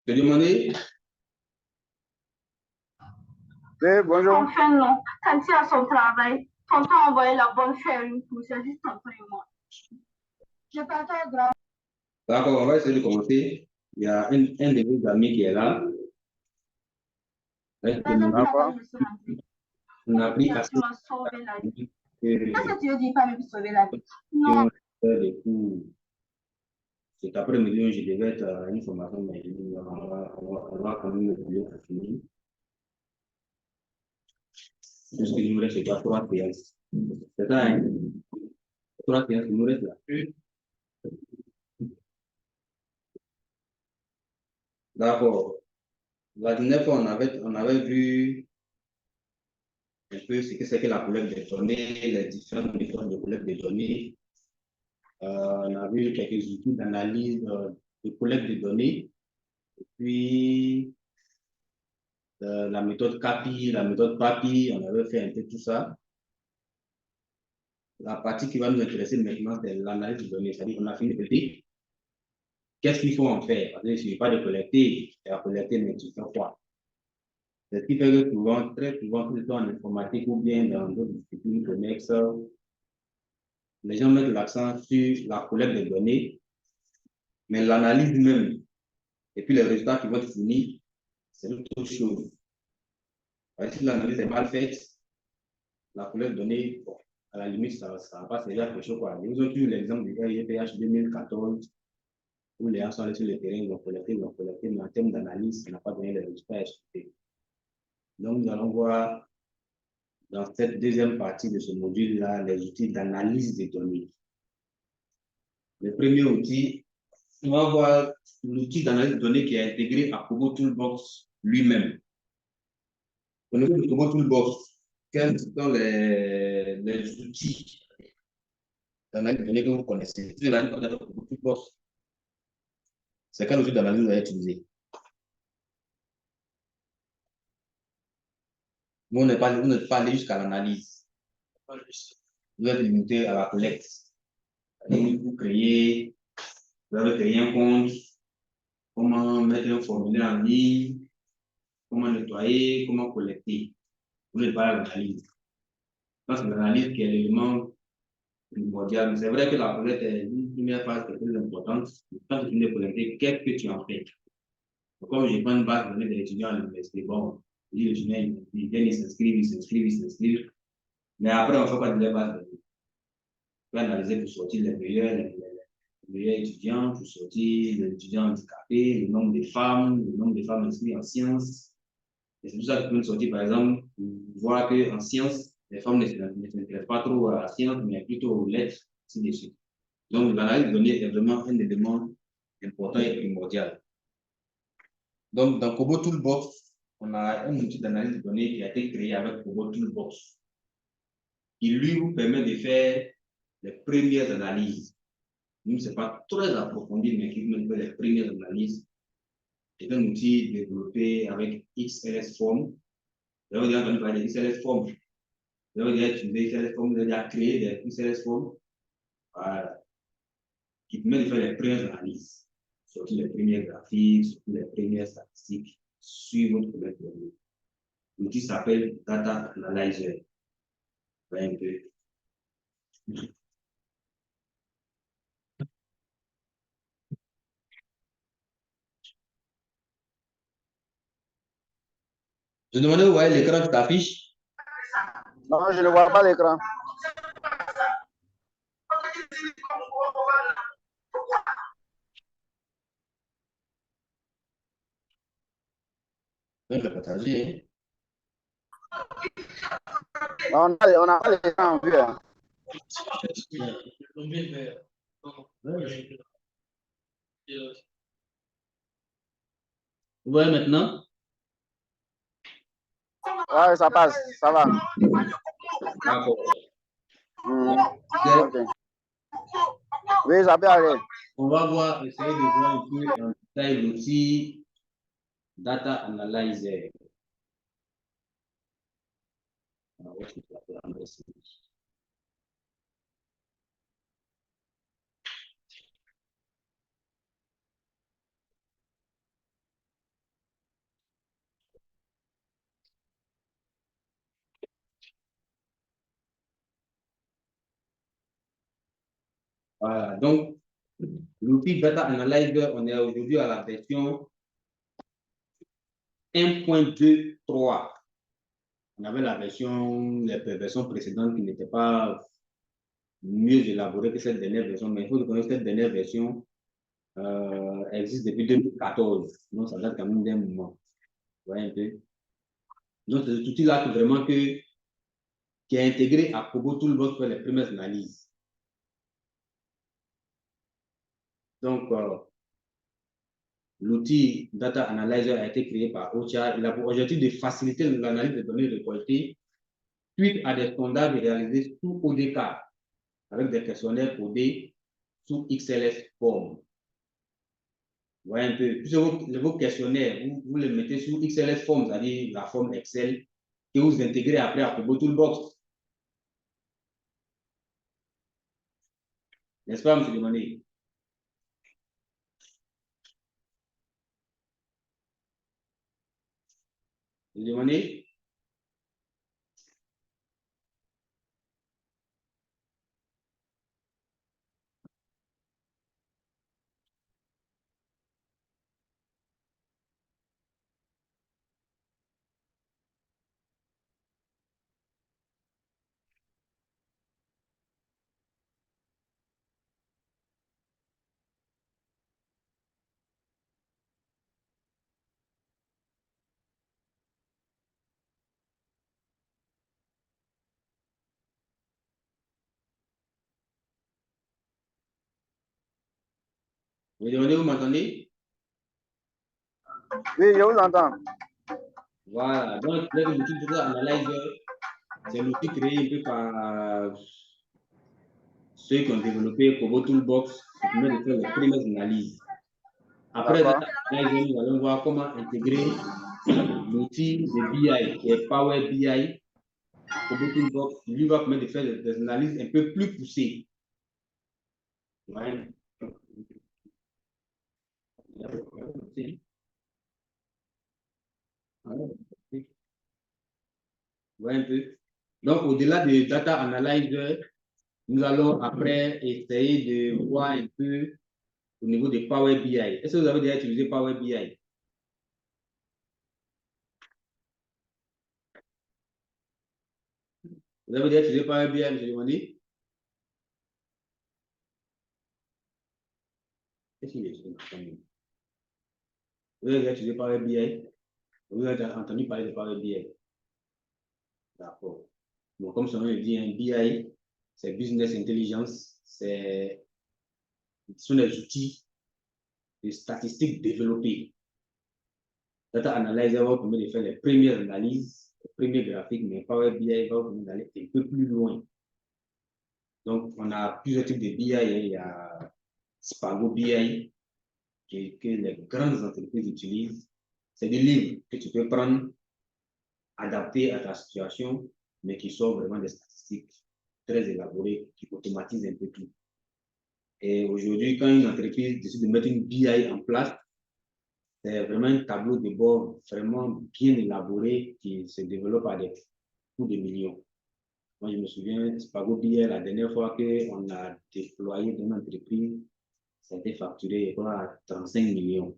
te demander, Oui, bonjour. Enfin, non. Quand il a son travail, tonton a envoyé la bonne faire une coup. C'est juste tonton et moi. Je t'attends, grand. d'accord, on va essayer de commencer. Il y a un de mes amis qui est là. D'accord. On a pris assez Tu m'as sauvé la vie. de Qu'est-ce que tu veux dire par me sauver la vie? Non. des cours. Cet après-midi, je devais être à une formation, mais on va quand même le boulot pour finir. Puisque il nous reste déjà 3 séances. C'est ça, hein? 3 séances, il nous reste là. D'accord. La dernière fois, on avait vu un peu ce que c'est que la collecte des données, les différentes méthodes de collecte des données. On a vu quelques outils d'analyse de collecte de données. Et puis, la méthode CAPI, la méthode PAPI, on avait fait un peu tout ça. La partie qui va nous intéresser maintenant, c'est l'analyse de données. C'est-à-dire qu'on a fini de dire qu'est-ce qu'il faut en faire. Parce qu'il ne suffit pas de collecter, et à collecter, mais tu fais quoi? C'est ce qui fait que souvent, très souvent, que ce soit en informatique ou bien dans d'autres disciplines connexes, les gens mettent l'accent sur la collecte des données, mais l'analyse même, et puis les résultats qui vont être fournis, c'est autre chose. Si l'analyse est mal faite, la collecte de données, bon, à la limite, ça ne va pas servir à quelque chose. Ils ont eu l'exemple du RIPH 2014, où les gens sont allés sur le terrain, ils ont collecté, mais en termes d'analyse, ça n'a pas donné les résultats escomptés. Donc, nous allons voir dans cette deuxième partie de ce module-là les outils d'analyse des données. Le premier outil, on va voir l'outil d'analyse de données qui est intégré à Kobo Toolbox lui-même. Au niveau de Kobo Toolbox, quels sont les outils d'analyse de données que vous connaissez? Si vous avez connaître Kobo Toolbox, c'est quel outil d'analyse vous allez utiliser? Vous n'êtes pas allé jusqu'à l'analyse. Vous êtes limité à la collecte. Vous avez créé un compte, comment mettre un formulaire en ligne, comment nettoyer, comment collecter. Vous n'êtes pas à l'analyse. C'est l'analyse qui est l'élément primordial. C'est vrai que la collecte est une première phase qui est très importante. Quand tu finis de collecter, qu'est-ce que tu en fais? Comme je prends une base de données des étudiants à l'université, bon, les étudiants, ils viennent, ils s'inscrivent. Mais après, on ne fait pas de la base de données. On peut analyser pour sortir les meilleurs étudiants, pour sortir les étudiants handicapés, le nombre de femmes inscrites en sciences. Et c'est tout ça qui peut sortir, par exemple, pour voir qu'en sciences, les femmes ne s'intéressent pas trop à la science, mais plutôt aux lettres, ainsi de suite. Donc, l'analyse de données est vraiment un élément important et primordial. Donc, dans Kobo Toolbox, on a un outil d'analyse de données qui a été créé avec Kobo Toolbox, qui lui vous permet de faire les premières analyses. Nous, ce n'est pas très approfondi, mais qui vous permet de faire les premières analyses. C'est un outil développé avec XLS Form. Vous avez déjà entendu parler de XLS Form. Vous avez déjà utilisé XLS Form, vous avez déjà créé des XLS Form. Voilà. Qui permet de faire les premières analyses, surtout les premiers graphiques, surtout les premières statistiques sur votre collecte de données. L'outil s'appelle Data Analyzer. Un peu. Je demandais où voyez l'écran qui t'affiche. Non, je ne vois pas l'écran. Je vais le partager. On a pas l'écran en vue. Hein. Vous voyez maintenant? Ouais, ça passe, ça va. D'accord. Okay. Oui, ça peut aller. On va voir, essayer de voir un peu en détail l'outil Data Analyzer. Voilà, donc l'outil Data Analyzer, on est aujourd'hui à la version 1.23. On avait les versions précédentes qui n'étaient pas mieux élaborées que cette dernière version, mais il faut reconnaître que cette dernière version existe depuis 2014. Donc, ça date quand même d'un moment. Vous voyez un peu. Donc, c'est cet outil-là vraiment qui est intégré à Kobo Toolbox pour les premières analyses. Donc, l'outil Data Analyzer a été créé par OCHA. Il a pour objectif de faciliter l'analyse des données récoltées suite à des sondages réalisés sous ODK avec des questionnaires codés sous XLS form. Vous voyez un peu, plus vos questionnaires, vous les mettez sous XLS form, c'est-à-dire la forme Excel, que vous intégrez après à Kobo Toolbox. N'est-ce pas, M. Demandé? Vous demandez? Vous demandez, vous m'entendez? Oui, je vous entends. Voilà, donc l'outil Data Analyzer, c'est l'outil créé un peu par ceux qui ont développé Kobo Toolbox qui permet de faire les premières analyses. Après Data Analyzer, nous allons voir comment intégrer l'outil de BI qui est Power BI. Kobo Toolbox, lui va permettre de faire des analyses un peu plus poussées. Ouais. Ouais, un peu. Donc, au-delà de Data Analyzer, nous allons après essayer de voir un peu au niveau de Power BI. Est-ce que vous avez déjà utilisé Power BI? Vous avez déjà utilisé Power BI, M. Demandé? Qu'est-ce qu'il est? Vous avez déjà utilisé Power BI? Vous avez déjà entendu parler de Power BI? D'accord. Bon, comme son nom le dit, un BI, c'est Business Intelligence. Ce sont des outils de statistiques développés. Data Analyzer va vous permettre de faire les premières analyses, les premiers graphiques, mais Power BI va vous permettre d'aller un peu plus loin. Donc, on a plusieurs types de BI. Il y a Spago BI, que les grandes entreprises utilisent. C'est des livres que tu peux prendre, adapter à ta situation, mais qui sont vraiment des statistiques très élaborées, qui automatisent un peu tout. Et aujourd'hui, quand une entreprise décide de mettre une BI en place, c'est vraiment un tableau de bord vraiment bien élaboré qui se développe à des coûts de millions. Moi, je me souviens, Spago BI, la dernière fois qu'on a déployé dans une entreprise, ça a été facturé à 35 millions.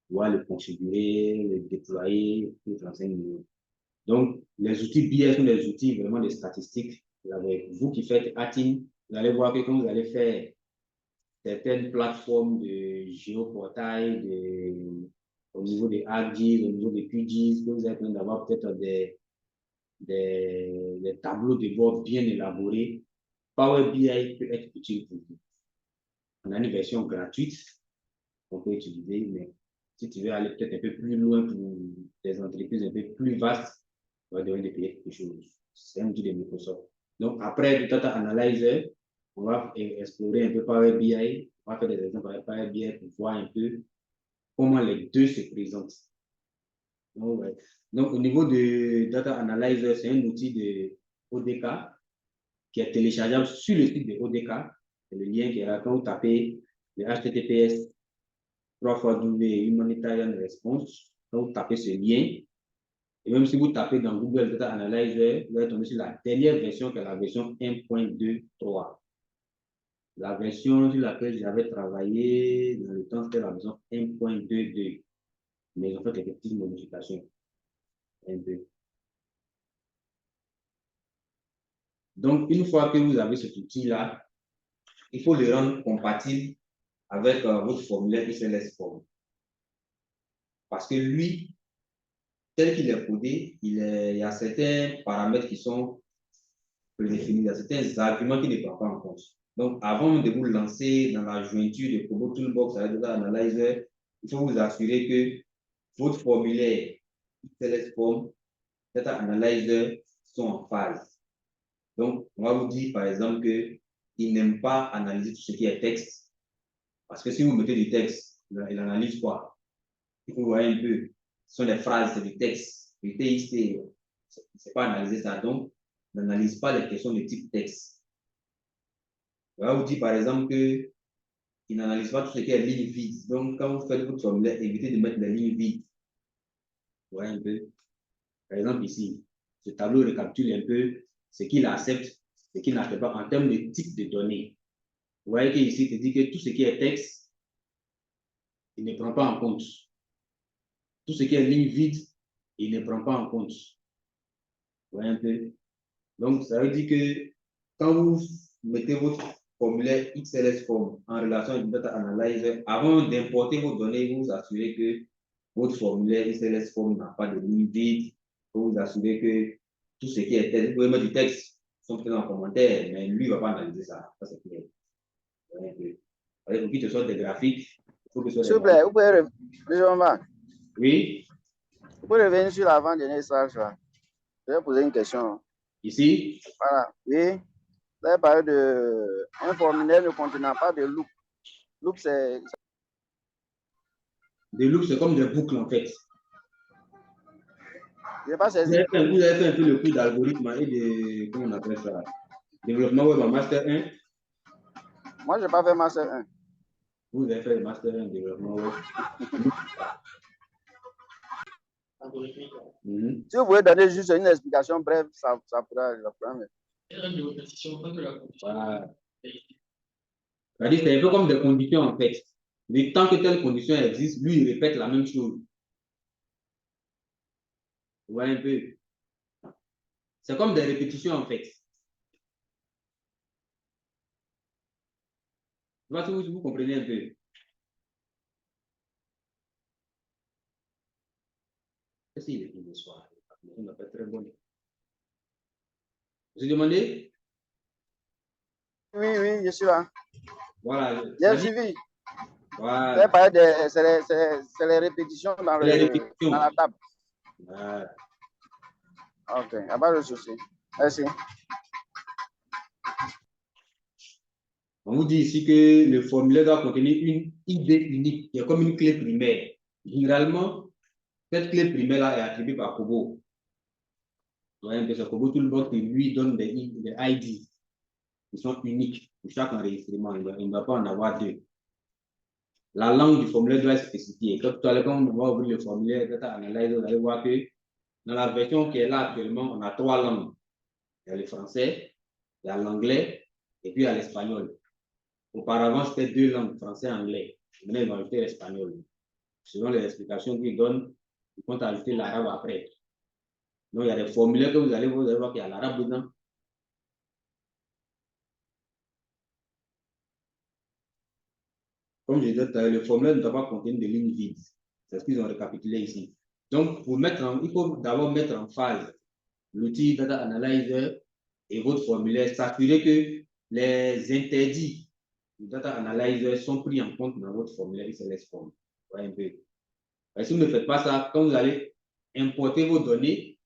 Pouvoir le configurer, le déployer, pour 35 millions. Donc, les outils BI sont des outils vraiment de statistiques. Avec vous qui faites hacking, vous allez voir que quand vous allez faire certaines plateformes de géoportail, au niveau des ArcGIS, au niveau des QGIS, que vous avez besoin d'avoir peut-être des tableaux de bord bien élaborés. Power BI peut être utile pour vous. On a une version gratuite qu'on peut utiliser, mais si tu veux aller peut-être un peu plus loin pour des entreprises un peu plus vastes, tu vas devoir payer quelque chose. C'est un outil de Microsoft. Donc, après le Data Analyzer, on va explorer un peu Power BI. On va faire des exemples avec Power BI pour voir un peu comment les deux se présentent. Donc, ouais. Donc, au niveau de Data Analyzer, c'est un outil de ODK qui est téléchargeable sur le site de ODK. C'est le lien qui est là quand vous tapez le HTTPS 3x Humanitarian Response. Quand vous tapez ce lien, et même si vous tapez dans Google Data Analyzer, vous allez tomber sur la dernière version qui est la version 1.23. La version sur laquelle j'avais travaillé dans le temps, c'était la version 1.22. Mais en fait, quelques petites modifications. Un peu. Donc, une fois que vous avez cet outil-là, il faut le rendre compatible avec votre formulaire XLS Form. Parce que lui, tel qu'il est codé, il y a certains paramètres qui sont prédéfinis, il y a certains arguments qu'il ne prend pas en compte. Donc, avant de vous lancer dans la jointure de Kobo Toolbox avec Data Analyzer, il faut vous assurer que votre formulaire XLS Form, Data Analyzer sont en phase. Donc, on va vous dire, par exemple, qu'il n'aime pas analyser tout ce qui est texte. Parce que si vous mettez du texte, il n'analyse pas. Il faut voir un peu. Ce sont des phrases, c'est du texte. Du TXT, il ne sait pas analyser ça. Donc, il n'analyse pas les questions de type texte. On va vous dire, par exemple, qu'il n'analyse pas tout ce qui est ligne vide. Donc, quand vous faites votre formulaire, évitez de mettre les lignes vides. Vous voyez un peu. Par exemple, ici, ce tableau récapitule un peu ce qu'il accepte, ce qu'il n'accepte pas en termes de type de données. Vous voyez qu'ici, il te dit que tout ce qui est texte, il ne prend pas en compte. Tout ce qui est ligne vide, il ne prend pas en compte. Vous voyez un peu? Donc, ça veut dire que quand vous mettez votre formulaire XLS Form en relation avec Data Analyzer, avant d'importer vos données, vous vous assurez que votre formulaire XLS Form n'a pas de ligne vide. Vous vous assurez que tout ce qui est texte, vous pouvez mettre du texte, sont présents en commentaire, mais lui ne va pas analyser ça. Ça, c'est clair. Il faut qu'il te sorte des graphiques. S'il vous plaît, vous pouvez revenir. Oui. Vous pouvez revenir sur l'avant-dernier slide. Je vais poser une question. Ici? Voilà. Oui. Vous avez parlé d'un formulaire ne contenant pas de loop. Loop, c'est. Des loops, c'est comme des boucles en fait. Je n'ai pas saisi. Vous avez fait un peu le cours d'algorithme et de. Comment on appelle ça? Développement web en Master 1. Moi, je n'ai pas fait Master 1. Vous avez fait le Master 1 développement web. Si vous pouvez donner juste une explication brève, ça pourra m'aider. Voilà. C'est-à-dire, c'est un peu comme des conditions en fait. Mais tant que telle condition existe, lui, il répète la même chose. Vous voyez un peu? C'est comme des répétitions en fait. Je ne sais pas si vous comprenez un peu. Qu'est-ce qu'il est le soir? On n'a pas très bon. Vous avez demandé? Oui, oui, je suis là. Voilà. J'ai suivi. Voilà. C'est les répétitions dans la table. Voilà. Ok, il n'y a pas de souci. Merci. On vous dit ici que le formulaire doit contenir une idée unique, qui est comme une clé primaire. Généralement, cette clé primaire-là est attribuée par Kobo. Vous voyez un peu, c'est Kobo Toolbox qui lui donne des ID qui sont uniques pour chaque enregistrement. Il ne doit pas en avoir deux. La langue du formulaire doit être spécifiée. Tout à l'heure, quand on va ouvrir le formulaire Data Analyzer, vous allez voir que dans la version qui est là actuellement, on a trois langues. Il y a le français, il y a l'anglais et puis il y a l'espagnol. Auparavant, c'était deux langues, français et anglais. Maintenant, ils vont ajouter l'espagnol. Selon les explications qu'ils donnent, ils vont ajouter l'arabe après. Donc, il y a des formulaires que vous allez voir qu'il y a l'arabe dedans. Comme je disais, le formulaire ne doit pas contenir de lignes vides. C'est ce qu'ils ont récapitulé ici. Donc, il faut d'abord mettre en phase l'outil Data Analyzer et votre formulaire, s'assurer que les interdits du Data Analyzer sont pris en compte dans votre formulaire XLS Form. Un peu. Et si vous ne faites pas ça, quand vous allez importer vos données,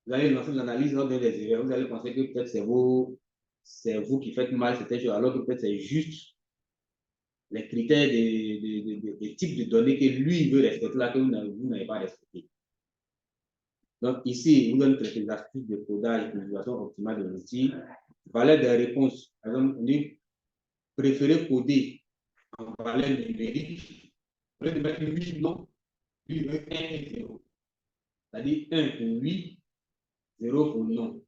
vous allez lancer l'analyse, vous des erreurs, vous allez penser que peut-être c'est vous qui faites mal certaines choses, alors que peut-être c'est juste les critères des types de données que lui veut respecter là, que vous n'avez pas respecté. Donc ici, il vous donne quelques astuces de codage et d'utilisation optimale de l'outil. Valeur des réponses. Par exemple, on dit préférez coder en valeur numérique. Au lieu de mettre 8 non, lui veut 1 et 0. C'est-à-dire 1 pour oui, 0 pour non.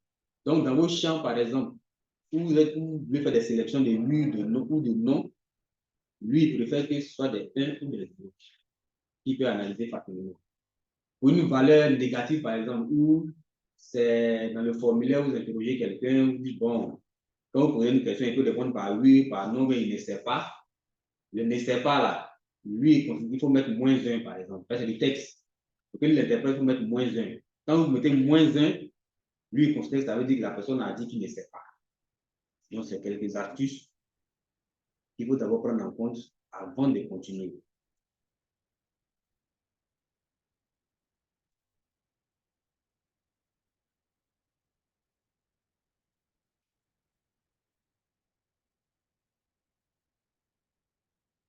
Donc dans vos champs, par exemple, vous voulez faire des sélections de oui, de non ou de non, lui, il préfère que ce soit des 1 ou des 0. Il peut analyser facilement. Pour une valeur négative, par exemple, où c'est dans le formulaire, vous interrogez quelqu'un, vous dites, bon, quand vous posez une question, il peut répondre par oui, par non, mais il ne sait pas. Il ne sait pas là. Lui, il faut mettre -1, par exemple. C'est du texte. Pour qu'il l'interprète, il faut mettre -1. Quand vous mettez -1, lui, il considère que ça veut dire que la personne a dit qu'il ne sait pas. Donc, c'est quelques astuces qu'il faut d'abord prendre en compte avant de continuer.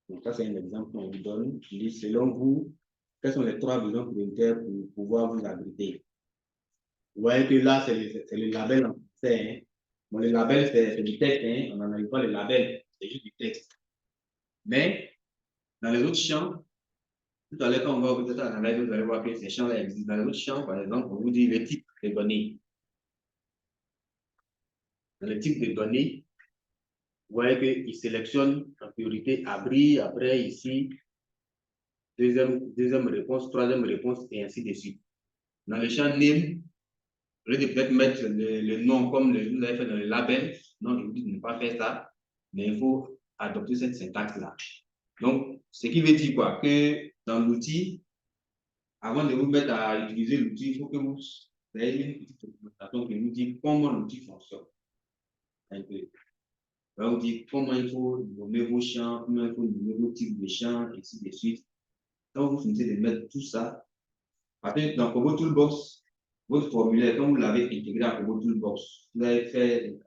Donc, ça, c'est un exemple qu'on vous donne. Il dit, selon vous, quels sont les 3 besoins prioritaires pour pouvoir vous abriter? Vous voyez que là, c'est le label en français. Hein. Bon, le label, c'est du texte. Hein. On n'analyse pas le label, c'est juste du texte. Mais, dans les autres champs, tout à l'heure, quand on va peut-être analyser, vous allez voir que ces champs-là existent. Dans les autres champs, par exemple, on vous dit le type de données. Dans le type de données, vous voyez qu'il sélectionne en priorité abri, après ici, deuxième réponse, troisième réponse, et ainsi de suite. Dans le champ name, au lieu de peut-être mettre le nom comme vous avez fait dans le label, non, je vous dis de ne pas faire ça, mais il faut adopter cette syntaxe-là. Donc, ce qui veut dire quoi? Que dans l'outil, avant de vous mettre à utiliser l'outil, il faut que vous ayez une petite documentation qui vous dit comment l'outil fonctionne. On vous dit comment il faut nommer vos champs, comment il faut nommer vos types de champs, et ainsi de suite. Quand vous finissez de mettre tout ça, après, dans Kobo Toolbox, votre formulaire, quand vous l'avez intégré à Kobo Toolbox, vous avez fait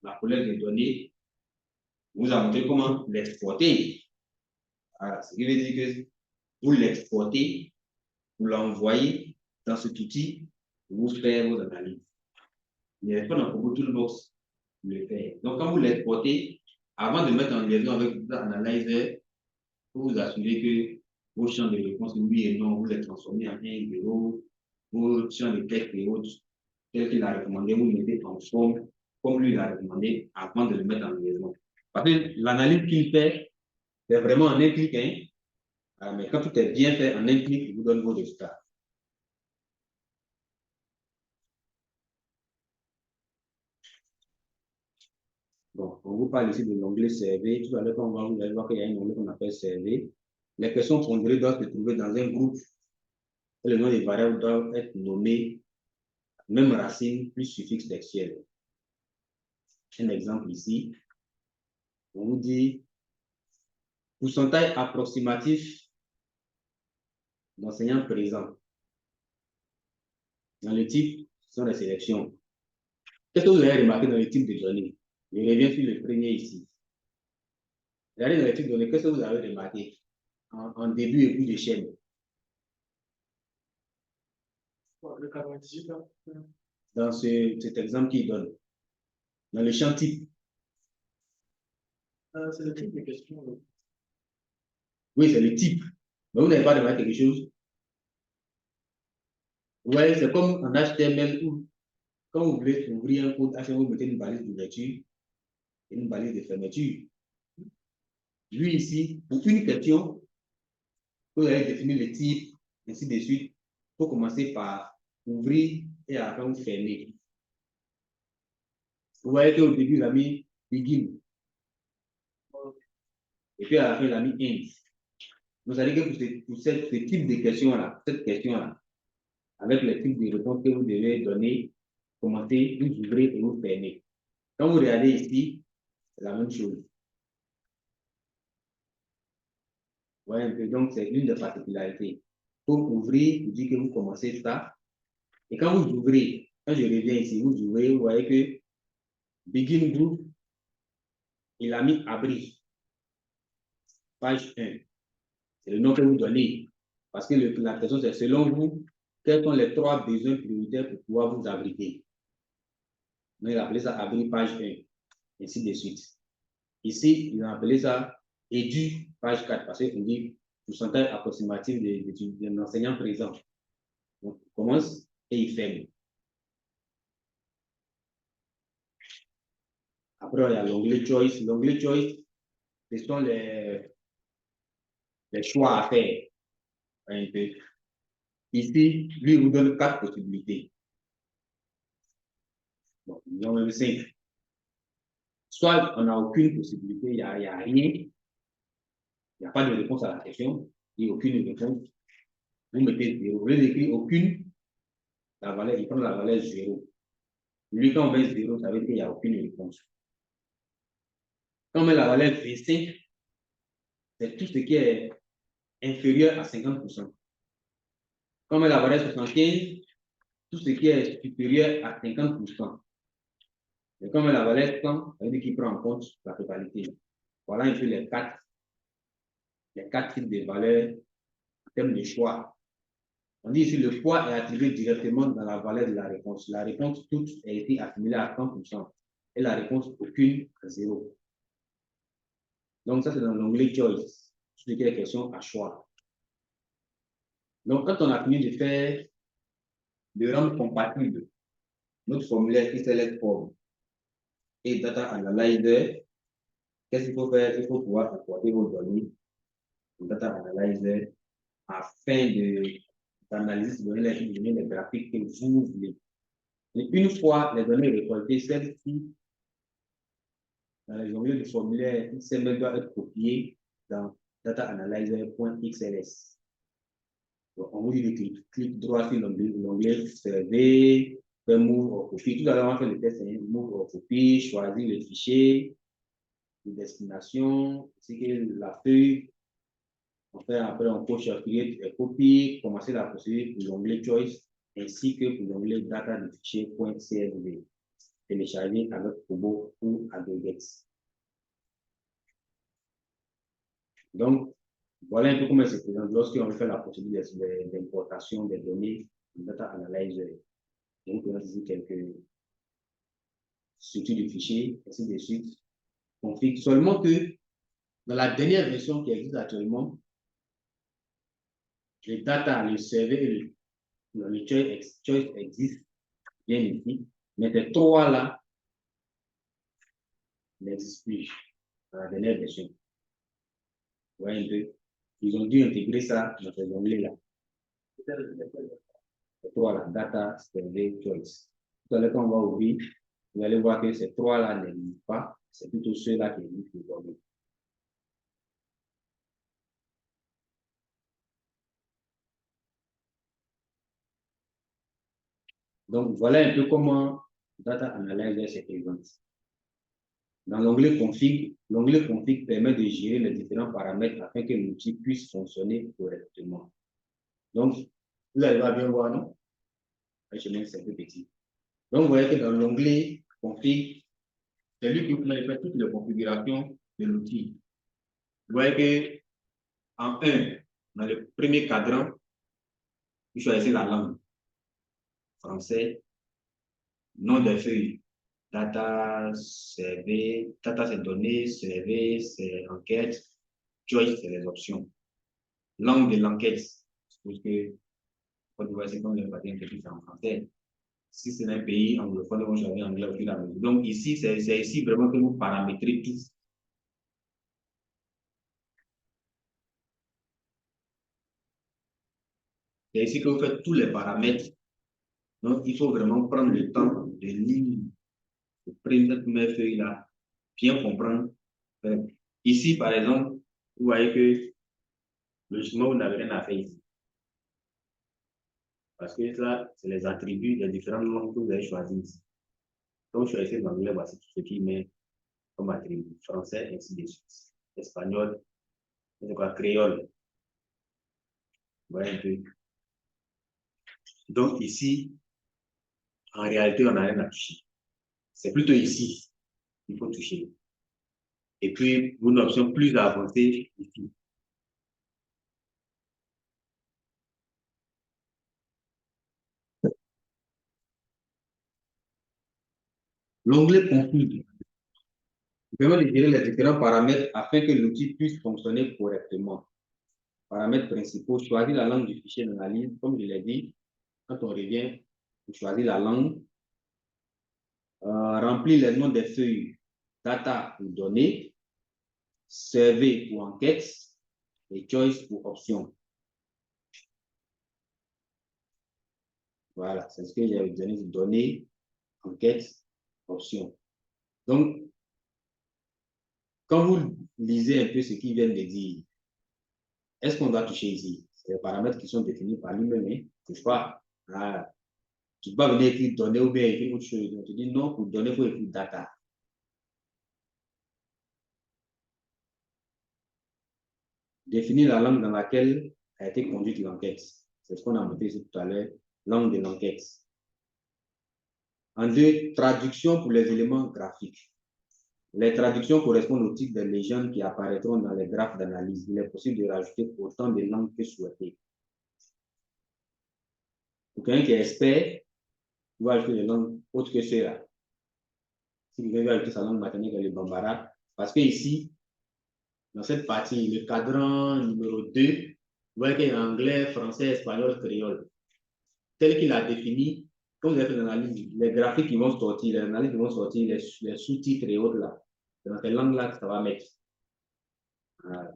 la collecte des données, vous avez montré comment l'exporter. Voilà, ce qui veut dire que vous l'exportez, vous l'envoyez dans cet outil, vous faites vos analyses. Il n'est pas dans Kobo Toolbox, vous le faites. Donc, quand vous l'exportez, avant de mettre en liaison avec votre analyzer, pour vous assurer que vos champs de réponse, oui et non, vous les transformez en 1 et 0, vos champs de texte et autres, tel qu'il a recommandé, vous les mettez en forme, comme lui l'a recommandé, avant de le mettre en liaison. Parce que l'analyse qu'il fait, c'est vraiment en un clic, hein. Mais quand tout est bien fait en un clic, il vous donne vos résultats. Bon, on vous parle ici de l'onglet CV. Tout à l'heure, quand on va, vous allez voir qu'il y a un onglet qu'on appelle CV. Les questions fondées doivent se trouver dans un groupe. Et le nom des variables doivent être nommés, même racine, plus suffixe textuel. Un exemple ici. On vous dit pourcentage approximatif d'enseignants présents. Dans le type, ce sont les sélections. Qu'est-ce que vous avez remarqué dans le type de données? Je reviens sur le premier ici. Regardez dans le type de données, qu'est-ce que vous avez remarqué en début et bout de chaîne? Le 98, là. Dans cet exemple qu'il donne. Dans le champ type. C'est le type de question. Oui, c'est le type. Mais vous n'avez pas remarqué quelque chose? Vous voyez, c'est comme en HTML où, quand vous voulez ouvrir un code HTML, vous mettez une balise d'ouverture et une balise de fermeture. Lui, ici, pour une question, vous allez définir le type, ainsi de suite. Il faut commencer par ouvrir et à la fin, vous fermer. Vous voyez qu'au début, il a mis begin. Et puis à la fin, il a mis end. Vous savez que pour ce type de question-là, cette question-là, avec le type de réponse que vous devez donner, commencez, vous ouvrez et vous fermez. Quand vous regardez ici, c'est la même chose. Vous voyez un peu, donc c'est une des particularités. Pour ouvrir, vous dites que vous commencez ça. Et quand vous ouvrez, quand je reviens ici, vous ouvrez, vous voyez que begin group, il a mis abri. Page 1. C'est le nom que vous donnez. Parce que la question, c'est selon vous, quels sont les 3 besoins prioritaires pour pouvoir vous abriter? Donc, il a appelé ça abri page 1, ainsi de suite. Ici, il a appelé ça édu page 4, parce qu'on dit pourcentage approximatif d'un enseignant présent. Donc, il commence et il ferme. Après, il y a l'onglet Choice. L'onglet Choice, ce sont les choix à faire. Ici, lui, il vous donne 4 possibilités. Bon, disons même 5. Soit on n'a aucune possibilité, il n'y a rien, il n'y a pas de réponse à la question, il n'y a aucune réponse. Vous mettez 0. Vous écrire aucune, la valeur, il prend la valeur 0. Lui, quand on met 0, ça veut dire qu'il n'y a aucune réponse. Quand on met la valeur 25, c'est tout ce qui est inférieur à 50%. Quand on met la valeur 75, tout ce qui est supérieur à 50%. Et quand on met la valeur 100, ça veut dire qu'il prend en compte la totalité. Voilà un peu les quatre types de valeurs en termes de choix. On dit ici le poids est attribué directement dans la valeur de la réponse. La réponse toute a été assimilée à 100% et la réponse aucune à 0. Donc ça c'est dans l'onglet Choice, ce qui est question à choix. Donc quand on a fini de rendre compatible notre formulaire XLS Form et Data Analyzer, qu'est-ce qu'il faut faire? Il faut pouvoir importer vos données au Data Analyzer afin d'analyser ces données, les graphiques que vous voulez. Et une fois les données récoltées, celles-ci, dans les onglets du formulaire XML doit être copiées dans dataanalyzer.xls. Donc, on vous dit de cliquer droit sur l'onglet Survey, faire Move or Copy. Tout à l'heure, on va faire le test, Move or Copy, choisir le fichier, de destination, c'est que la feuille. Enfin, après, on peut chercher et copier, commencer la procédure pour l'onglet Choice ainsi que pour l'onglet Data de fichier .csv téléchargé avec Kobo ou Aggregates. Donc, voilà un peu comment il se présente lorsqu'on fait la procédure d'importation des données en Data Analyzer. Donc, on a ici quelques structures de fichiers, ainsi de suite. Config. Seulement que dans la dernière version qui existe actuellement, les data, le serveur et le choice existent bien ici, mais ces trois-là n'existent plus dans la dernière version. Vous voyez un peu? Ils ont dû intégrer ça dans ces onglets-là. Ces trois-là, data, server, choice. Tout à l'heure, quand on va ouvrir, vous allez voir que ces trois-là n'existent pas. C'est plutôt ceux-là qui existent aujourd'hui. Donc, voilà un peu comment Data Analyzer se présente. Dans l'onglet config permet de gérer les différents paramètres afin que l'outil puisse fonctionner correctement. Donc, vous allez bien voir, non? Le chemin, c'est un peu petit. Donc, vous voyez que dans l'onglet config, c'est lui qui vous fait toutes les configurations de l'outil. Vous voyez que en 1, dans le premier cadran, vous choisissez la langue. Français, nom des feuilles. Data, CV, data c'est données, CV c'est enquête, choice c'est les options. Langue de l'enquête, parce que Côte d'Ivoire c'est comme le patin que c'est en français. Si c'est un pays anglophone, on choisit anglais au fur et à mesure. Donc ici, c'est ici vraiment que vous paramétrez tout. C'est ici que vous faites tous les paramètres. Donc il faut vraiment prendre le temps de lire, de prendre cette première feuille-là, bien comprendre. Ici, par exemple, vous voyez que logiquement, vous n'avez rien à faire ici. Parce que ça, c'est les attributs des différentes langues que vous avez choisies ici. Donc, je choisissez l'anglais, voici tout ce qui met comme attribut. Français, ainsi de suite. Espagnol, c'est quoi, créole. Voilà un peu. Donc, ici, en réalité, on n'a rien à toucher. C'est plutôt ici qu'il faut toucher. Et puis, pour une option plus avancée, ici. L'onglet config permet de gérer les différents paramètres afin que l'outil puisse fonctionner correctement. Paramètres principaux, choisir la langue du fichier d'analyse. Comme je l'ai dit, quand on revient, on choisit la langue. Remplir les noms des feuilles. data pour données, survey pour enquête et choice pour option. Voilà, c'est ce que j'ai donné, données, enquête, option. Donc, quand vous lisez un peu ce qu'ils viennent de dire, est-ce qu'on doit toucher ici? C'est les paramètres qui sont définis par lui-même, hein? Touche pas. Ah, tu ne peux pas venir écrire données ou bien écrire autre chose. On te dit non, pour donner, il faut écrire data. Définir la langue dans laquelle a été conduite l'enquête. C'est ce qu'on a montré ici tout à l'heure, langue de l'enquête. En deux, traduction pour les éléments graphiques. Les traductions correspondent au type de légendes qui apparaîtront dans les graphes d'analyse. Il est possible de rajouter autant de langues que souhaité. Pour quelqu'un qui est expert, il va ajouter des langues autres que ceux-là. Si vous veut ajouter sa langue maternelle, le bambara, parce que ici, dans cette partie, le cadran numéro 2, vous voyez qu'il y a anglais, français, espagnol, créole. Tel qu'il a défini, quand vous avez fait l'analyse, les graphiques qui vont sortir, les analyses qui vont sortir, les sous-titres et autres là, c'est dans ces langues-là que ça va mettre. Voilà.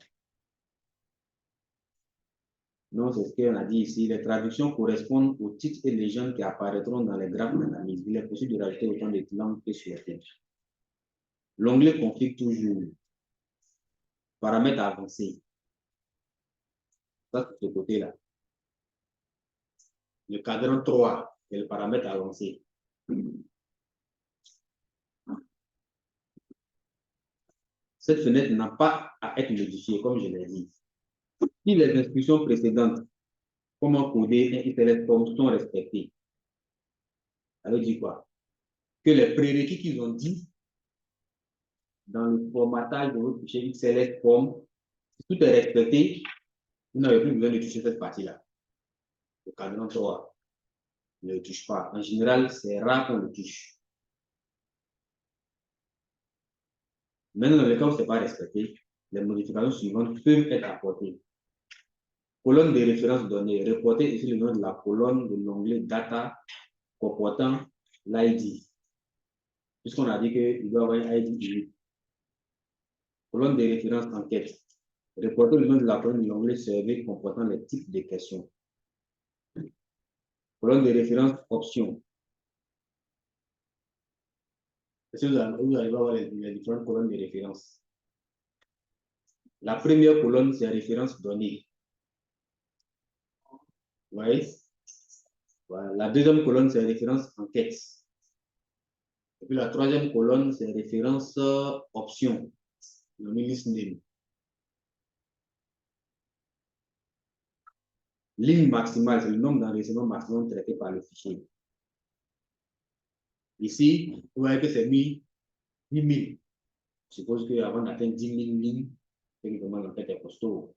Non, c'est ce qu'on a dit ici. Les traductions correspondent aux titres et légendes qui apparaîtront dans les graphes d'analyse. Il est possible de rajouter autant de langues que souhaité. L'onglet config toujours. Paramètres avancés. Ça, c'est ce côté-là. Le cadran 3, c'est le paramètre avancé. Cette fenêtre n'a pas à être modifiée, comme je l'ai dit. Si les instructions précédentes, comment coder un ITLS form, sont respectées, ça veut dire quoi? Que les prérequis qu'ils ont dit dans le formatage de votre fichier XLS form, si tout est respecté, vous n'avez plus besoin de toucher cette partie-là. Le cadran 3 ne le touche pas. En général, c'est rare qu'on le touche. Maintenant, dans le cas où ce n'est pas respecté, les modifications suivantes peuvent être apportées. Colonne de référence donnée. Reporter ici le nom de la colonne de l'onglet Data comportant l'ID. Puisqu'on a dit qu'il doit avoir un ID unique. Colonne de référence enquête. Reporter le nom de la colonne de l'onglet Survey comportant les types de questions. Colonne de référence option. Est-ce que vous allez voir les différentes colonnes de référence? La première colonne, c'est référence donnée. Vous voyez? Voilà. La deuxième colonne, c'est référence enquête. Et puis la troisième colonne, c'est référence option. Le list name. Ligne maximale, c'est le nombre d'enregistrements maximum traité par le fichier. Ici, vous voyez que c'est 10 000. Je suppose qu'avant d'atteindre 10 000 lignes, techniquement, l'enquête est costaud.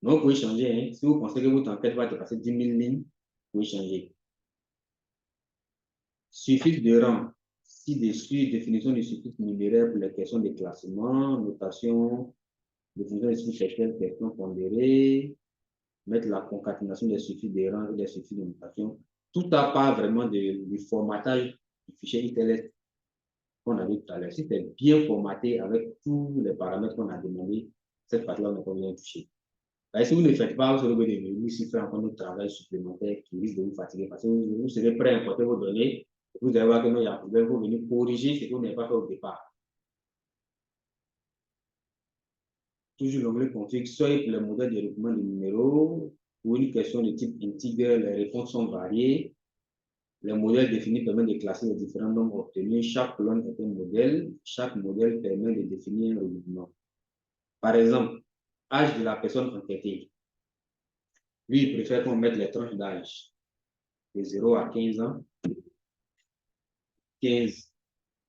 Donc, vous pouvez changer. Hein. Si vous pensez que votre enquête va dépasser 10 000 lignes, vous pouvez changer. Suffixe de rang. Ci-dessus, définition du suffixe numéraire pour les questions de classement, notation, définition des suffixe sexuels, questions pondérées, mettre la concaténation des suffixes de rang et des suffixes de notation. Tout n'a pas vraiment du formatage du fichier ITLS qu'on a vu tout à l'heure. Si c'est bien formaté avec tous les paramètres qu'on a demandé, cette partie-là, on n'a pas besoin de toucher. Et si vous ne le faites pas, vous serez obligé de venir faire encore un travail supplémentaire qui risque de vous fatiguer parce que vous serez prêt à importer vos données. Vous allez voir que non, il y a un problème, vous venez corriger ce que vous n'avez pas fait au départ. Toujours l'onglet config, soit pour le modèle de recoupement de numéros, ou une question de type integer, les réponses sont variées. Le modèle défini permet de classer les différents nombres obtenus. Chaque colonne est un modèle. Chaque modèle permet de définir un regroupement. Par exemple, âge de la personne enquêtée. Lui, il préfère qu'on mette les tranches d'âge de 0 à 15 ans, 15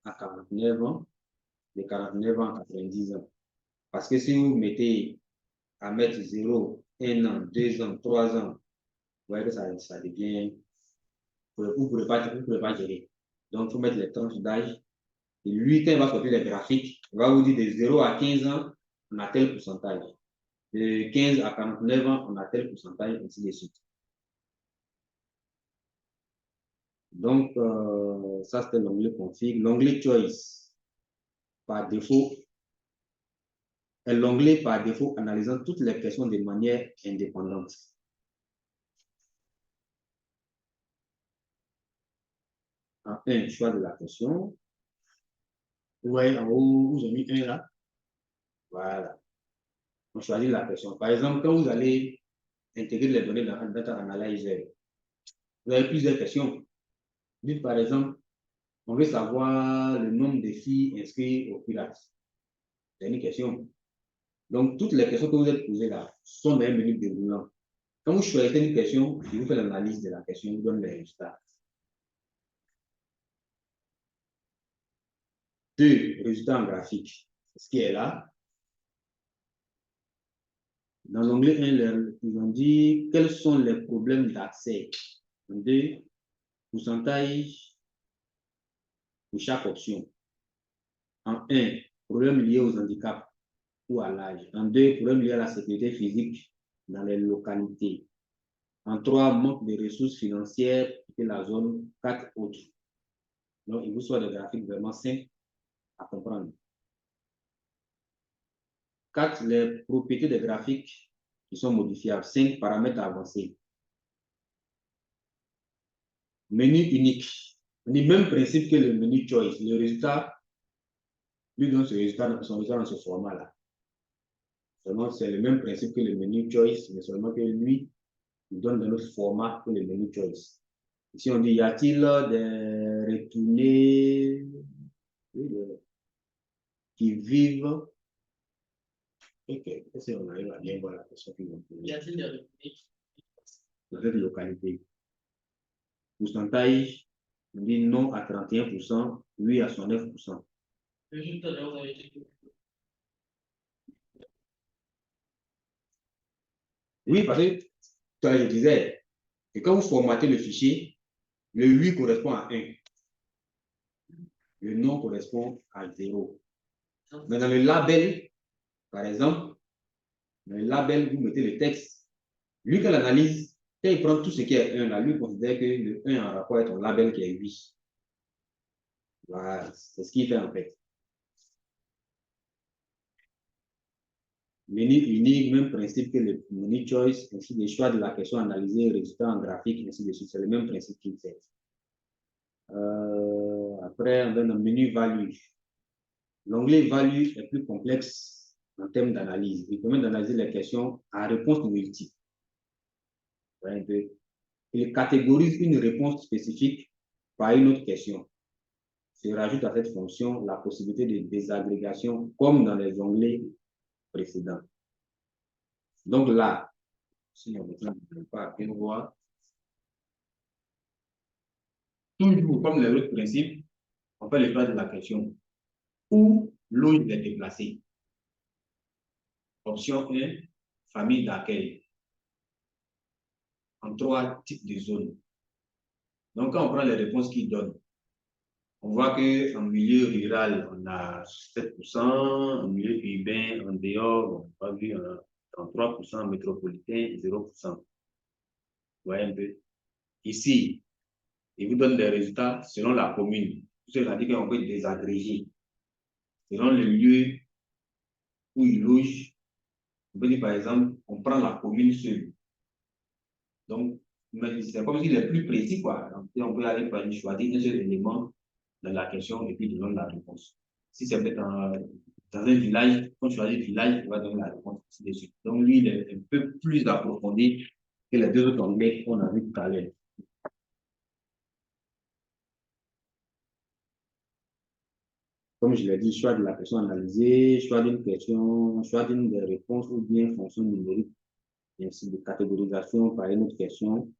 à 49 ans, de 49 ans à 90 ans. Parce que si vous mettez à mettre 0, 1 an, 2 ans, 3 ans, vous voyez que ça devient... Vous ne pourrez pas gérer. Donc, il faut mettre les tranches d'âge. Et lui, quand il va sortir les graphiques, il va vous dire de 0 à 15 ans, on a tel pourcentage. De 15 à 49 ans, on a tel pourcentage, ainsi de suite. Donc, ça, c'était l'onglet config. L'onglet choice, par défaut, est l'onglet par défaut analysant toutes les questions de manière indépendante. En 1, choix de la question. Vous voyez en haut, vous avez mis 1 là. Voilà. On choisit la question. Par exemple, quand vous allez intégrer les données dans un data analyzer, vous avez plusieurs questions. Dites par exemple, on veut savoir le nombre de filles inscrites au Pilates. C'est une question. Donc, toutes les questions que vous êtes posées là sont dans un menu déroulant. Quand vous choisissez une question, il vous fait l'analyse de la question, il vous donne les résultats. 2, résultats en graphique. Ce qui est là. Dans l'onglet 1, ils ont dit quels sont les problèmes d'accès. 2, pourcentage pour chaque option. En 1, problème lié aux handicaps ou à l'âge. En 2, problème lié à la sécurité physique dans les localités. En 3, manque de ressources financières et la zone. 4 autres. Donc, il vous soit des graphiques vraiment simples à comprendre. 4, les propriétés des graphiques qui sont modifiables. 5, paramètres avancés. Menu unique. On dit même principe que le menu choice. Le résultat, lui donne son résultat dans ce format-là. Seulement, c'est le même principe que le menu choice, mais seulement que lui, il donne dans notre format que le menu choice. Ici, on dit, y a-t-il des retournés qui vivent? Ok, est-ce qu'on arrive à bien voir la question qui vont poser? Y a-t-il des retournés Dans cette localité. Pourcentage, on dit non à 31%, oui à 109%. Juste là, vous avez été. Oui, parce que je disais que quand vous formatez le fichier, le oui correspond à 1. Le non correspond à 0. Mais dans le label, par exemple, dans le label, vous mettez le texte. Lui, quand l'analyse, quand il prend tout ce qui est 1, là, lui considère que le 1 en rapport avec ton label qui est 8. Voilà, c'est ce qu'il fait en fait. Menu unique, même principe que le menu choice, ainsi des choix de la question analysée, résultat en graphique, ainsi de suite. C'est le même principe qu'il fait. Après, on donne un menu value. L'onglet value est plus complexe en termes d'analyse. Il permet d'analyser les questions à réponse multiple. Il catégorise une réponse spécifique par une autre question. Se rajoute à cette fonction la possibilité de désagrégation comme dans les onglets précédents. Donc là, si on ne pas bien voir, toujours comme les autres principes, on fait le choix de la question. Où l'eau est déplacée? Option 1, famille d'accueil. En 3 types de zones. Donc, quand on prend les réponses qu'ils donnent, on voit qu'en milieu rural, on a 7%, en milieu urbain, en dehors, on a vu 33%, métropolitain, 0%. Vous voyez un peu. Ici, il vous donne des résultats selon la commune. Cela dit qu'on peut désagréger. Selon le lieu où il loge, on peut dire par exemple, on prend la commune seule. Donc, c'est comme s'il est plus précis, quoi. Donc, on peut aller choisir un seul élément dans la question et puis donner la réponse. Si c'est peut-être dans un village, quand tu choisis le village, tu vas donner la réponse ainsi de suite. Donc, lui, il est un peu plus approfondi que les deux autres onglets qu'on a vu tout à l'heure. Comme je l'ai dit, choix de la question analysée, choix d'une question, choix d'une des réponses ou bien fonction numérique, et ainsi de catégorisation par une autre question.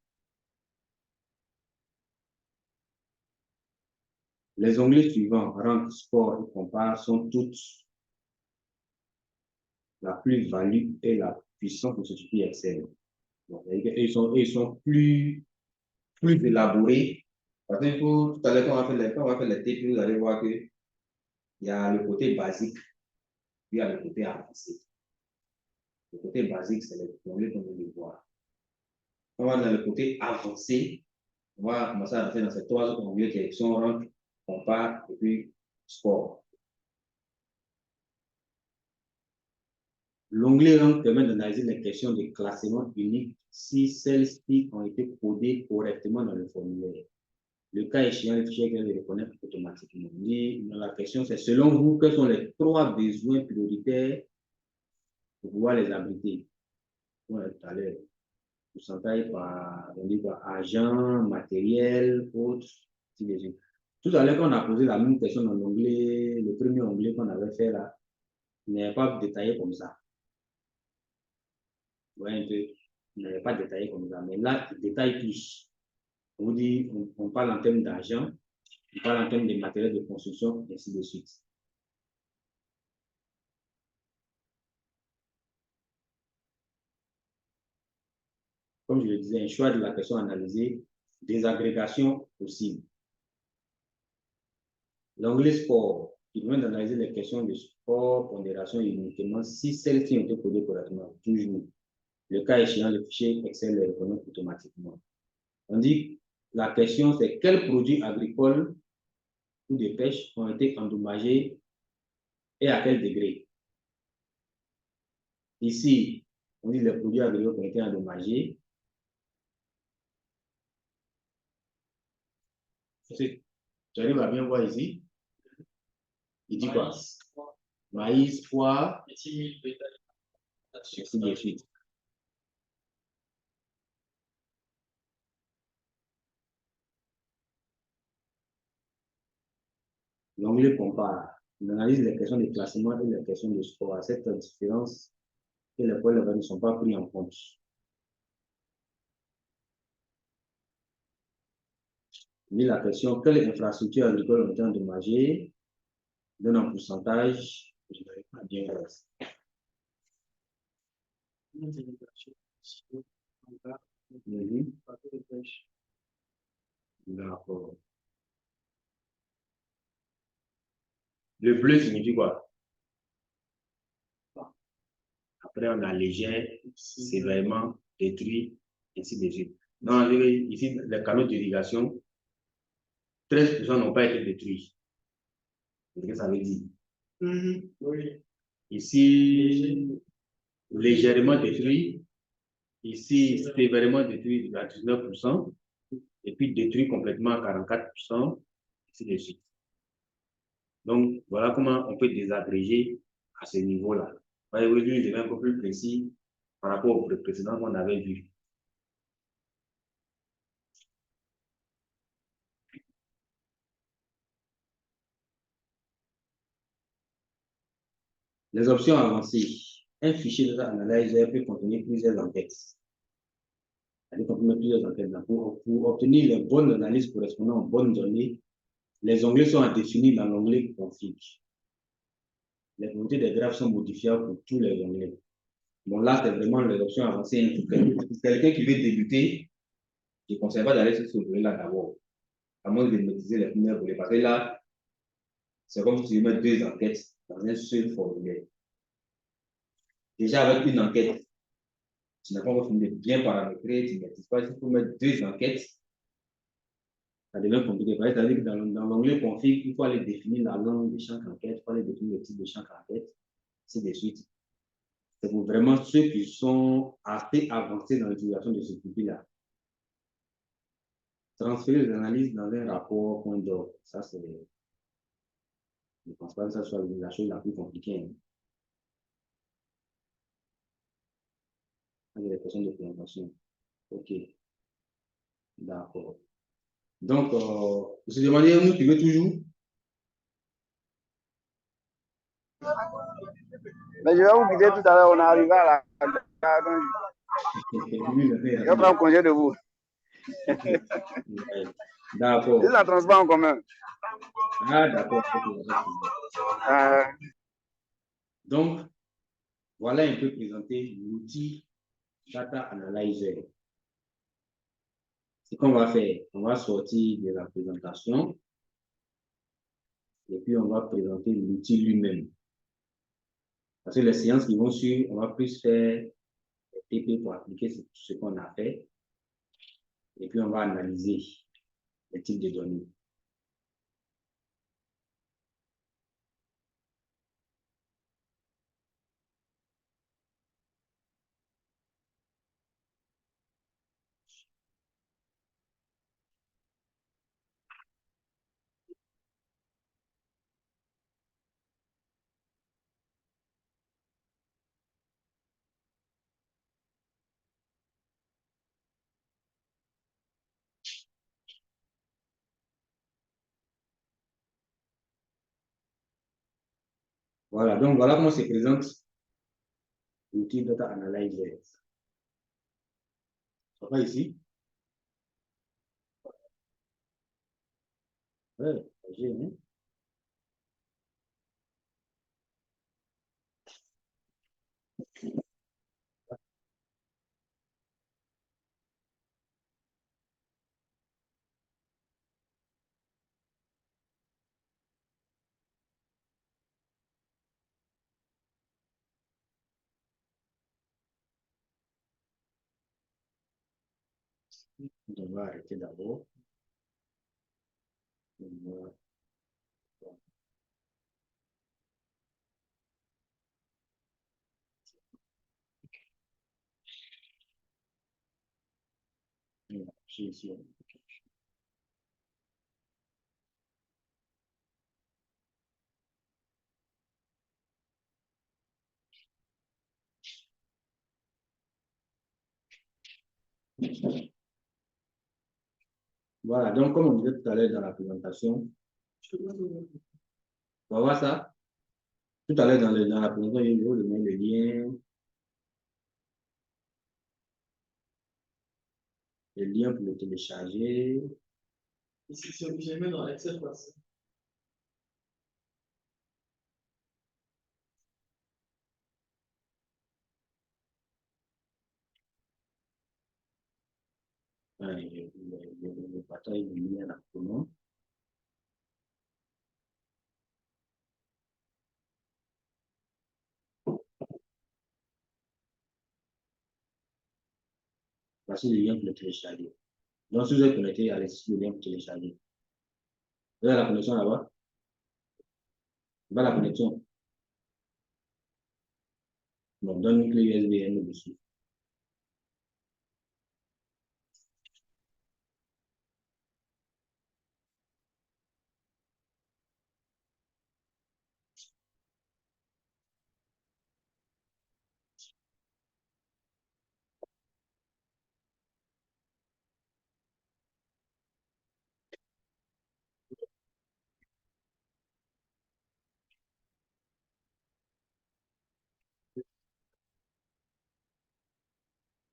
Les onglets suivants, rank, sport et compare, sont toutes la plus-value et la puissance de ce qui Excel. Donc, ils sont plus élaborés. Parce qu'il faut, tout à l'heure, quand on va faire les TP, vous allez voir qu'il y a le côté basique, puis il y a le côté avancé. Le côté basique, c'est les onglets qu'on veut voir. On va dans le côté avancé, On va commencer à rentrer dans ces trois autres onglets qui sont rentre, compare et puis sport. L'onglet rank permet d'analyser les questions de classement unique si celles-ci ont été codées correctement dans le formulaire. Le cas échéant, le fichier les reconnaît automatiquement. La question, c'est selon vous, quels sont les trois besoins prioritaires pour pouvoir les abriter? Tout à l'heure, pourcentage on dit par agent, matériel, autres. Tout à l'heure, quand on a posé la même question dans l'onglet, le premier onglet qu'on avait fait là, n'est pas détaillé comme ça. Vous voyez un peu, il n'avait pas détaillé comme ça. Mais là, il détaille plus. On vous dit, on parle en termes d'argent, on parle en termes de matériel de construction, et ainsi de suite. Comme je le disais, un choix de la question analysée, des agrégations possibles. L'onglet sport, qui permet d'analyser les questions de sport, pondération et uniquement si celles-ci ont été codées correctement, toujours. Le cas échéant, le fichier Excel les reconnaît automatiquement. On dit, la question c'est quels produits agricoles ou de pêche ont été endommagés et à quel degré. Ici, on dit les produits agricoles qui ont été endommagés. Tu arrives à bien voir ici. Il dit quoi? Maïs, pois, ainsi de suite. L'onglet compare. On analyse les questions de classement et les questions de score. À cette différence, et les points ne sont pas pris en compte. Ni la question, quelles infrastructures agricoles ont été endommagées, donne un pourcentage, je n'arrive pas à bien voir. D'accord. Le bleu signifie quoi? Après, on a léger, sévèrement, détruit, ainsi de suite. Non, ici, les canaux d'irrigation, 13% n'ont pas été détruits. C'est ce que ça veut dire. Oui. Ici, légèrement détruit. Ici, sévèrement détruit à 19%. Et puis détruit complètement à 44%, ainsi de suite. Donc, voilà comment on peut désagréger à ce niveau-là. Aujourd'hui, je vais un peu plus précis par rapport au précédent qu'on avait vu. Les options avancées. Un fichier de analyse peut contenir plusieurs enquêtes. Pour obtenir les bonnes analyses correspondant aux bonnes données, les onglets sont à définir dans l'onglet config. Les propriétés des graphes sont modifiables pour tous les onglets. Bon, là, c'est vraiment les options avancées. Pour quelqu'un qui veut débuter, je ne conseille pas d'aller sur ce volet-là d'abord, à moins de maîtriser les premiers volets. Parce que là, c'est comme si tu mets deux enquêtes dans un seul formulaire. Déjà, avec une enquête, tu n'as pas encore fini de bien paramétrer, tu ne maîtrises pas. Il faut mettre deux enquêtes. Ça devient compliqué. C'est-à-dire que dans l'onglet config, il faut aller définir la langue de chaque enquête, il faut aller définir le type de chaque enquête, ainsi de suite. C'est pour vraiment ceux qui sont assez avancés dans l'utilisation de ce outil-là. Transférer les analyses dans un rapport point d'orgue. Ça, c'est. Je ne pense pas que ça soit la chose la plus compliquée. Il y a des questions de présentation. OK. D'accord. Donc, vous se demandez où tu veux toujours? Mais je vais vous quitter tout à l'heure, on est arrivé à la gare. Je vais prendre congé de vous. D'accord. C'est un transport en commun. Ah, d'accord. Donc, voilà un peu présenté l'outil Data Analyzer. Ce qu'on va faire, on va sortir de la présentation et puis on va présenter l'outil lui-même. Parce que les séances qui vont suivre, on va plus faire TP pour appliquer ce qu'on a fait et puis on va analyser. les types de données. Voilà, donc voilà comment se présente l'outil Data Analyzer. Ça va ici? Ouais, j'ai, hein? On va arrêter d'abord. Ici. Voilà, donc comme on disait tout à l'heure dans la présentation, on va voir ça. Tout à l'heure dans la présentation, il y a le lien, le lien pour le télécharger. Ici, c'est jamais dans Excel passé. Le partage du lien là pour nous. Voici le lien pour le télécharger. Donc, si vous êtes connecté, allez sur le lien pour télécharger. Vous avez la connexion là-bas? Vous avez la connexion? Bon, donne une clé USB dessus.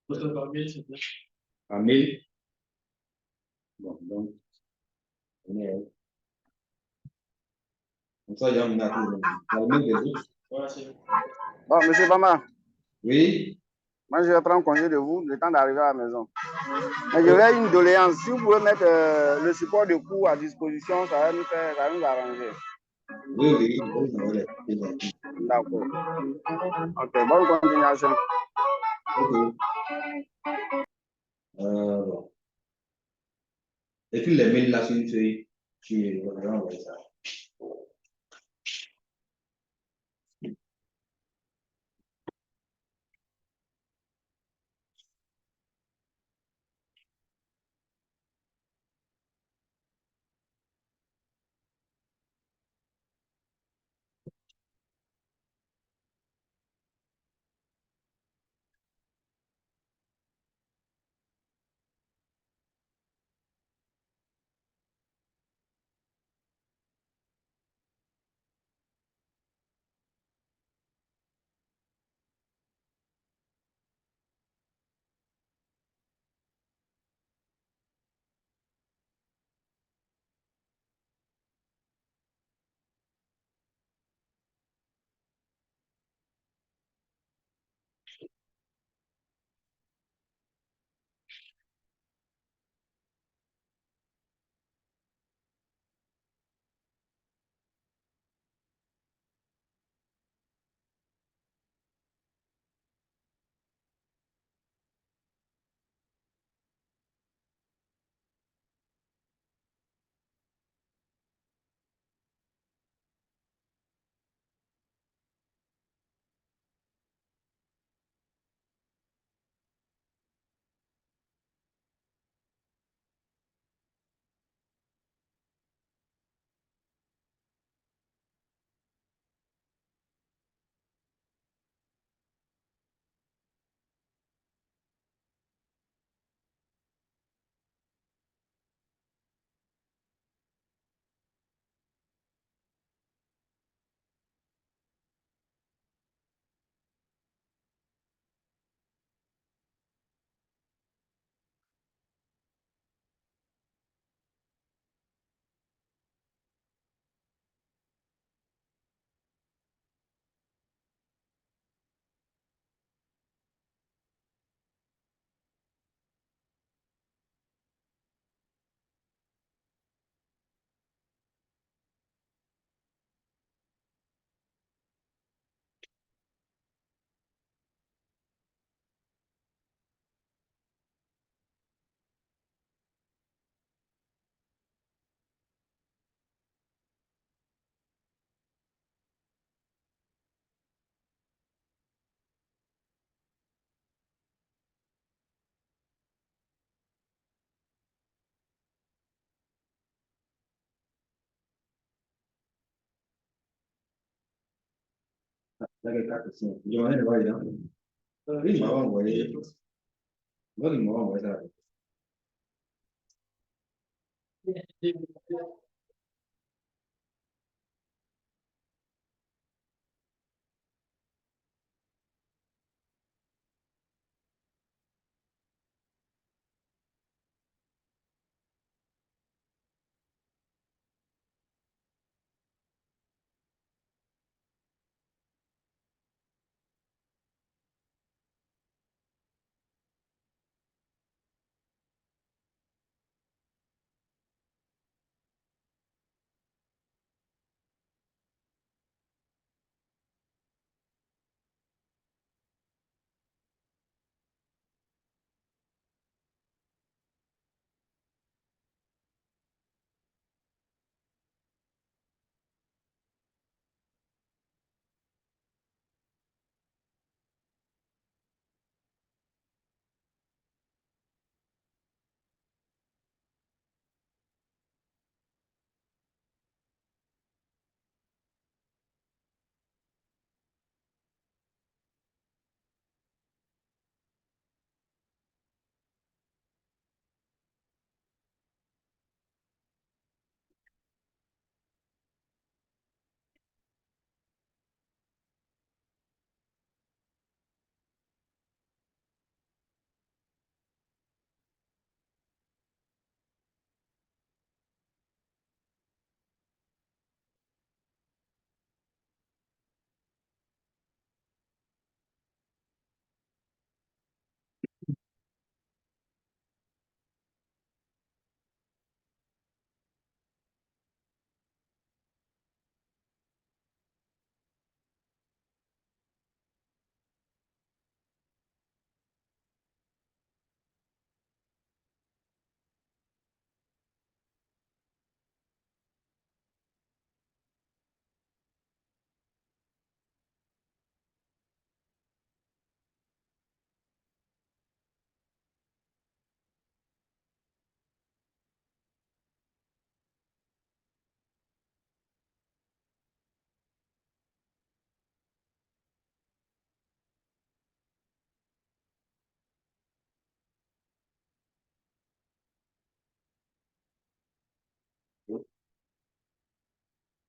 Votre par mail, c'est bien. En mail. Bon, donc, on est. Comme ça, il y a un dans le mail des autres. Voilà, c'est bon. Bon, monsieur Bama, Oui. moi je vais prendre congé de vous le temps d'arriver à la maison. Mais je vais une doléance. Si vous pouvez mettre le support de cours à disposition, ça va nous arranger. Oui, oui, je vais vous envoyer les papiers. D'accord. Ok, bonne continuation. Ok. Bon. Écris les mails là sur une feuille. Tu vas envoyer ça. Là, quelqu'un qui signe. Je m'en ai le voir, là. Oui, il m'a envoyé. Oui, il m'a envoyé ça.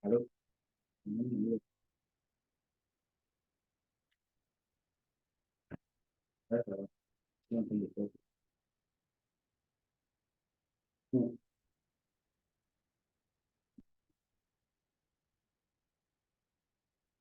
Allô? D'accord.